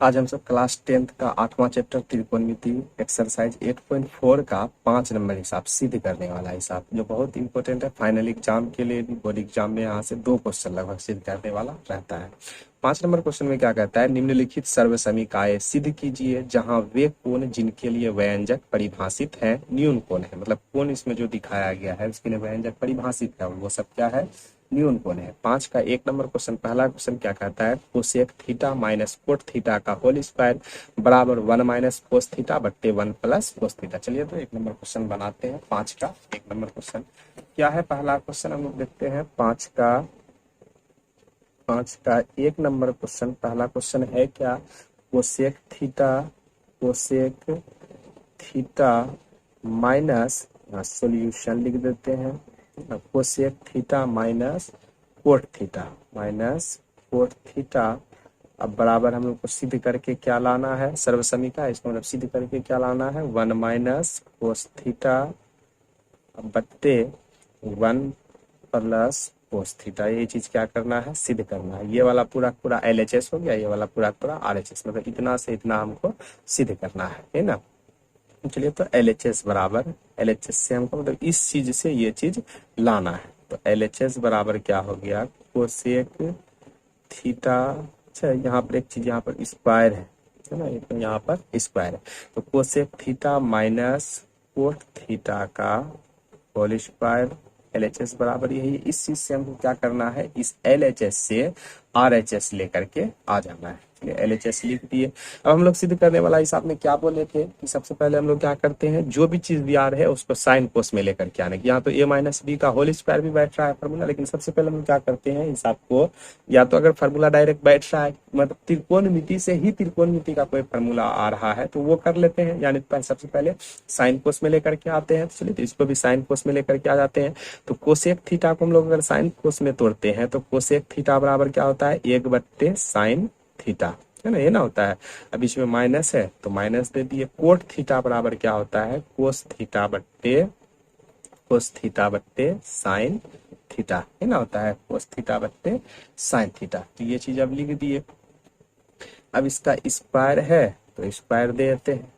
आज हम सब क्लास 10th का 8वां चैप्टर त्रिकोणमिति एक्सरसाइज 8.4 का 5 नंबर हिसाब सिद्ध करने वाला हिसाब जो बहुत इंपॉर्टेंट है। फाइनल एग्जाम के लिए भी, बोर्ड एग्जाम में यहाँ से 2 क्वेश्चन लगभग सिद्ध करने वाला रहता है। 5 नंबर क्वेश्चन में क्या कहता है, निम्नलिखित सर्वसमीकाएं सिद्ध कीजिए जहां वे कोण जिनके लिए व्यंजक परिभाषित है न्यून कोण है। मतलब कोण इसमें जो दिखाया गया है उसके लिए व्यंजक परिभाषित है, वो सब क्या है, न्यून कोण है। 5 का 1 नंबर क्वेश्चन, पहला क्वेश्चन क्या कहता है, cosec theta minus cot theta का होल स्क्वायर बराबर 1 माइनस कोस थीटा बट्टे 1 प्लस कोस थीटा। चलिए तो 1 नंबर क्वेश्चन बनाते हैं। 5 का 1 नंबर क्वेश्चन क्या है, पहला क्वेश्चन हम लोग देखते हैं। 5 का 1 नंबर क्वेश्चन, पहला क्वेश्चन है क्या, कोसेक थीटा माइनस, सॉल्यूशन लिख देते हैं, cosec theta minus cot theta. अब बराबर हम लोग को सिद्ध करके क्या लाना है, सर्वसमीका, इसको मतलब सिद्ध करके क्या लाना है, 1 माइनस कोस थीटा बट्टे 1 प्लस कोस थीटा। ये चीज क्या करना है, सिद्ध करना है। ये वाला पूरा पूरा LHS हो गया, ये वाला पूरा पूरा RHS, मतलब इतना से इतना हमको सिद्ध करना है ना। चलिए तो LHS बराबर, LHS से हमको मतलब इस चीज से ये चीज लाना है। तो LHS बराबर क्या हो गया, कोसेक थीटा, अच्छा यहाँ पर एक चीज, यहाँ पर स्क्वायर है ना, तो यहाँ पर स्क्वायर है। तो cosec theta minus cot theta का होल स्क्वायर, LHS बराबर यही। इस चीज से हमको क्या करना है, इस LHS से RHS लेकर के आ जाना है। LHS लिख दिए। अब हम लोग सिद्ध करने वाला हिसाब में क्या बोले थे कि सबसे पहले हम लोग क्या करते हैं, जो भी चीज दिया है उसको साइन कोस में लेकर के आने की। यहाँ तो a माइनस बी का होल स्क्वायर भी बैठ रहा है फॉर्मूला, लेकिन सबसे पहले हम क्या करते हैं हिसाब को, या तो अगर फॉर्मूला डायरेक्ट बैठ रहा है, मतलब त्रिकोणमिति से ही त्रिकोणमिति का कोई फॉर्मूला आ रहा है तो वो कर लेते हैं, यानी सबसे पहले साइन कोस में लेकर के आते हैं। तो चलिए तो इसको भी साइन कोस में लेकर के आ जाते हैं। तो कोसेक थीटा को हम लोग अगर साइन कोस में तोड़ते हैं तो कोसेक थीटा बराबर क्या होता है, 1 बट्टे साइन थीटा, है ना, ये ना होता है। अब इसमें माइनस है तो माइनस दे दिए। कोट थीटा बराबर क्या होता है, कोस थीटा बट्टे साइन थीटा, है ना, होता है कोस थीटा बट्टे साइन थीटा। तो ये चीज अब लिख दिए। अब इसका स्क्वायर है तो स्क्वायर दे देते हैं।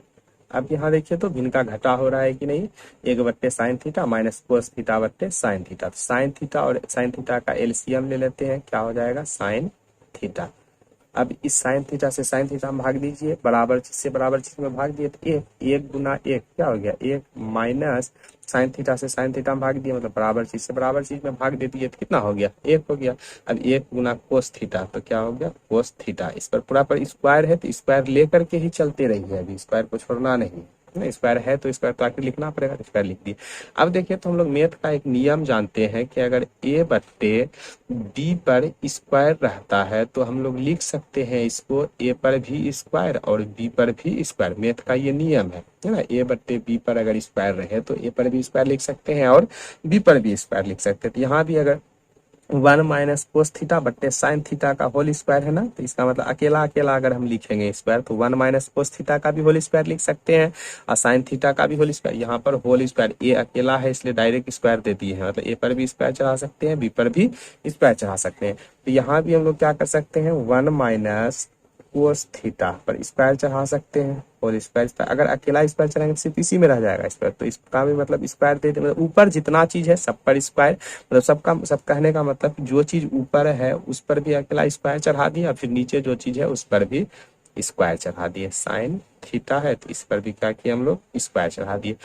अब यहाँ देखिए तो भिन्न का घटा हो रहा है कि नहीं, 1 बट्टे sine theta minus cos theta बट्टे साइन थीटा। तो साइन थीटा और साइन थीटा का LCM ले लेते हैं, क्या हो जाएगा, साइन थीटा। अब इस साइन थीटा से साइन थीटा में भाग दीजिए, बराबर चीज से बराबर चीज में भाग दिए तो एक गुना एक क्या हो गया, 1 माइनस साइन थीटा से साइन थीटा में भाग दिए, मतलब बराबर चीज से बराबर चीज में भाग दे दिए तो कितना हो गया, 1 हो गया। अब 1 गुना कोस थीटा तो क्या हो गया, कोस थीटा। इस पर पूरा पर स्क्वायर है तो स्क्वायर लेकर के ही चलते रहिए, अभी स्क्वायर को छोड़ना नहीं है। स्क्वायर है तो स्क्वायर तो आके लिखना पड़ेगा, स्क्वायर लिख दिए। अब देखिए तो हम लोग मैथ का एक नियम जानते हैं कि अगर a बट्टे b पर स्क्वायर रहता है तो हम लोग लिख सकते हैं इसको a पर भी स्क्वायर और b पर भी स्क्वायर। मैथ का ये नियम है ना, a बट्टे b पर अगर स्क्वायर रहे तो a पर भी स्क्वायर लिख सकते हैं और b पर भी स्क्वायर लिख सकते हैं। तो यहाँ भी अगर 1 माइनस कोस थीटा बट्टे साइन थीटा का होल स्क्वायर है ना, तो इसका मतलब अकेला अकेला अगर हम लिखेंगे स्क्वायर तो 1 माइनस कोस थीटा का भी होल स्क्वायर लिख सकते हैं और साइन थीटा का भी होल स्क्वायर। यहाँ पर होल स्क्वायर ए अकेला है इसलिए डायरेक्ट स्क्वायर दे दिए हैं, मतलब ए पर भी स्क्वायर चढ़ा सकते हैं, बी पर भी स्क्वायर चढ़ा सकते हैं। तो यहाँ भी हम लोग क्या कर सकते हैं, 1 माइनस कोस थीटा पर स्क्वायर चढ़ा सकते हैं और स्क्वायर अगर अकेला स्क्वायर चढ़ाएंगे तो सिर्फ इसी में रह जाएगा स्क्वायर, तो इसका भी मतलब स्क्वायर दे दे, मतलब ऊपर जितना चीज है सब पर स्क्वायर, मतलब सब कहने का मतलब जो चीज ऊपर है उस पर भी अकेला स्क्वायर चढ़ा दिया, फिर नीचे जो चीज है उस पर भी स्क्वायर चढ़ा दिए। साइन थीटा है तो इस पर भी क्या किया हम लोग, स्क्वायर चढ़ा दिए।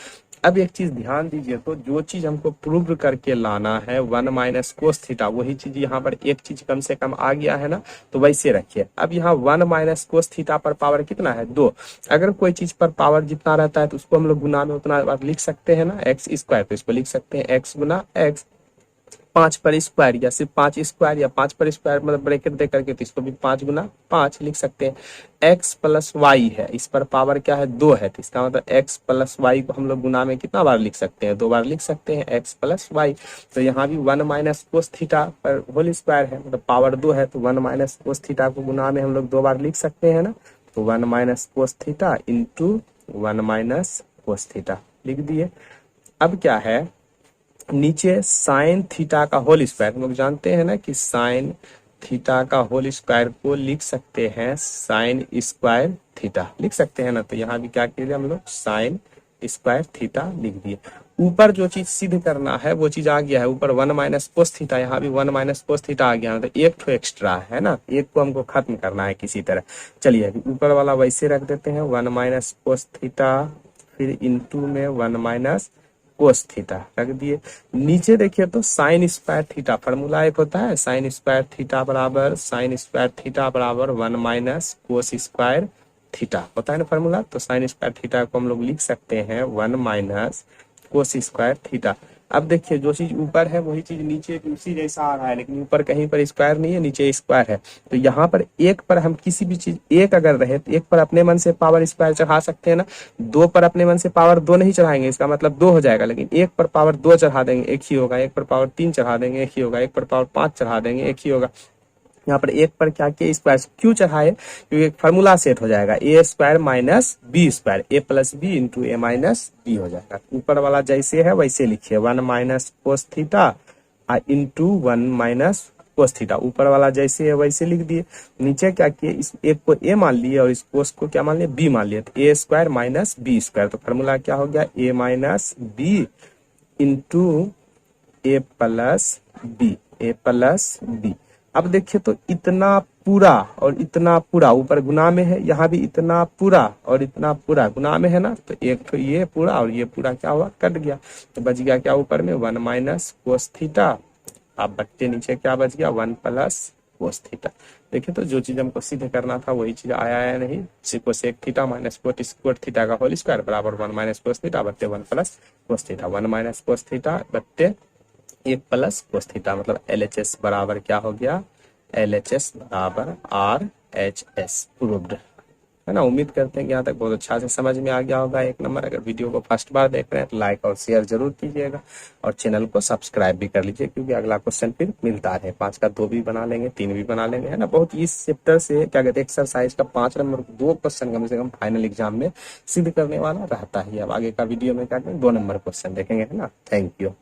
अब एक चीज ध्यान दीजिए, तो जो चीज हमको प्रूव करके लाना है 1 माइनस कोस थीटा, वही चीज यहाँ पर एक चीज कम से कम आ गया है ना, तो वैसे रखिए। अब यहाँ 1 माइनस कोस थीटा पर पावर कितना है, 2। अगर कोई चीज पर पावर जितना रहता है तो उसको हम लोग गुना में उतना बार लिख सकते हैं ना, एक्स स्क्वायर, तो इसको लिख सकते हैं एक्स गुना एक्स। 5 पर स्क्वायर या सिर्फ 5 स्क्वायर या 5 पर स्क्वायर मतलब ब्रैकेट दे करके, तो इसको भी 5 गुना 5 लिख सकते हैं। x प्लस वाई है, इस पर पावर क्या है, 2 है, तो इसका मतलब x प्लस वाई को हम लोग गुना में कितना बार लिख सकते हैं, 2 बार लिख सकते हैं, x प्लस वाई। तो यहाँ भी 1 माइनस कोस थीटा पर होल स्क्वायर है, मतलब पावर 2 है, तो 1 माइनस कोस थीटा को गुना में हम लोग 2 बार लिख सकते हैं ना, तो 1 minus cos theta into 1 minus cos theta लिख दिए। अब क्या है, नीचे साइन थीटा का होल स्क्वायर, हम लोग जानते हैं ना कि साइन थीटा का होल स्क्वायर को लिख सकते हैं साइन स्क्वायर थीटा, लिख सकते हैं ना। तो यहाँ भी क्या किए हम लोग, साइन स्क्वायर थीटा लिख दिए। ऊपर जो चीज सिद्ध करना है वो चीज आ गया है, ऊपर 1 माइनस कोस थीटा, यहाँ भी 1 माइनस कोस थीटा आ गया है, तो एक ठो एक्स्ट्रा है ना, एक को हमको खत्म करना है किसी तरह। चलिए अभी ऊपर वाला वैसे रख देते हैं, 1 माइनस कोस थीटा, फिर इंटू में 1 माइनस कोस थीटा रख दिए। नीचे देखिए तो साइन स्क्वायर थीटा फॉर्मूला एक होता है, साइन स्क्वायर थीटा बराबर, साइन स्क्वायर थीटा बराबर 1 माइनस कोस स्क्वायर थीटा होता है ना फॉर्मूला। तो साइन स्क्वायर थीटा को हम लोग लिख सकते हैं 1 माइनस कोस स्क्वायर थीटा। अब देखिए जो चीज ऊपर है वही चीज नीचे उसी जैसा आ रहा है, लेकिन ऊपर कहीं पर स्क्वायर नहीं है, नीचे स्क्वायर है। तो यहाँ पर एक पर हम किसी भी चीज एक अगर रहे तो एक पर अपने मन से पावर स्क्वायर चढ़ा सकते हैं ना, दो पर अपने मन से पावर दो नहीं चढ़ाएंगे, इसका मतलब दो हो जाएगा। लेकिन एक पर पावर दो चढ़ा देंगे एक ही होगा, एक पर पावर तीन चढ़ा देंगे एक ही होगा, एक पर पावर पांच चढ़ा देंगे एक ही होगा। यहाँ पर एक पर क्या किया, स्क्वायर क्यों चढ़ाए, क्योंकि एक फार्मूला सेट हो जाएगा, ए स्क्वायर माइनस बी स्क्वायर, ए प्लस बी इंटू ए माइनस बी हो जाएगा। ऊपर वाला जैसे है वैसे लिखिए, 1 minus cos theta into 1 minus cos theta, ऊपर वाला जैसे है वैसे लिख दिए। नीचे क्या किए, इस एक को ए मान लिए और इस कोस को क्या मान लिए, बी मान लिए, तो ए स्क्वायर माइनस बी स्क्वायर, तो फार्मूला क्या हो गया, ए माइनस बी इंटू ए प्लस बी, ए प्लस बी। अब देखिए तो इतना पूरा और इतना पूरा ऊपर गुना में है, यहाँ भी इतना पूरा और इतना पूरा गुना में है ना, तो एक तो ये पूरा और ये पूरा क्या हुआ, कट गया, तो बच गया क्या ऊपर में 1 माइनस कोस थीटा, अब बट्टे नीचे क्या बच गया 1 प्लस कोस थीटा। देखिए तो जो चीज हमको सिद्ध करना था वही चीज आया है नहीं, cosec theta minus cot theta का होल स्क्वायर बराबर 1 माइनस कोस थीटा बट्टे 1 plus cos theta, 1 minus cos theta बट्टे 1 प्लस कोस थीटा, मतलब LHS बराबर क्या हो गया, LHS बराबर RHS प्रूव्ड है ना। उम्मीद करते हैं कि यहाँ तक बहुत अच्छा से समझ में आ गया होगा। एक नंबर, अगर वीडियो को फर्स्ट बार देख रहे हैं तो लाइक और शेयर जरूर कीजिएगा और चैनल को सब्सक्राइब भी कर लीजिए, क्योंकि अगला क्वेश्चन फिर मिलता रहे। 5 का 2 भी बना लेंगे, 3 भी बना लेंगे, है ना। बहुत इस चैप्टर से क्या कहते हैं, एक्सरसाइज का 5 नंबर 2 क्वेश्चन कम से कम फाइनल एग्जाम में सिद्ध करने वाला रहता ही। अब आगे का वीडियो में क्या करेंगे, 2 नंबर क्वेश्चन देखेंगे, है ना। Thank you.